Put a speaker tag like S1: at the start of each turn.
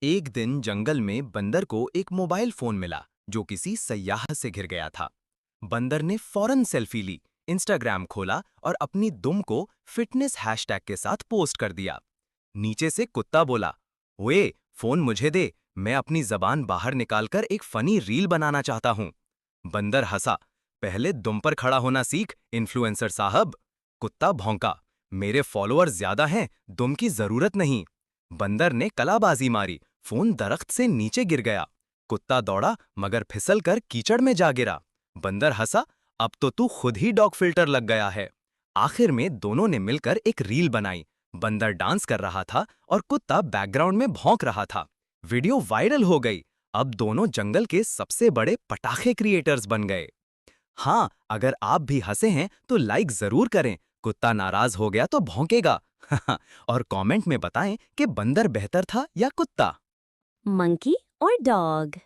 S1: एक दिन जंगल में बंदर को एक मोबाइल फोन मिला जो किसी सयाह से घिर गया था। बंदर ने फौरन सेल्फी ली, इंस्टाग्राम खोला और अपनी दुम को फिटनेस हैशटैग के साथ पोस्ट कर दिया। नीचे से कुत्ता बोला, ओए, फोन मुझे दे, मैं अपनी जबान बाहर निकालकर एक फनी रील बनाना चाहता हूं। बंदर हंसा, पहले दुम पर खड़ा होना सीख, इन्फ्लुएंसर साहब। कुत्ता भौंका, मेरे फॉलोअर ज्यादा हैं, दुम की जरूरत नहीं। बंदर ने कलाबाजी मारी, फोन दरख्त से नीचे गिर गया। कुत्ता दौड़ा मगर फिसल कर कीचड़ में जा गिरा। बंदर हंसा, अब तो तू खुद ही डॉग फिल्टर लग गया है। आखिर में दोनों ने मिलकर एक रील बनाई। बंदर डांस कर रहा था और कुत्ता बैकग्राउंड में भौंक रहा था। वीडियो वायरल हो गई। अब दोनों जंगल के सबसे बड़े पटाखे क्रिएटर्स बन गए। हाँ, अगर आप भी हंसे हैं तो लाइक जरूर करें। कुत्ता नाराज हो गया तो भौंकेगा। और कमेंट में बताएं कि बंदर बेहतर था या कुत्ता।
S2: Monkey or dog?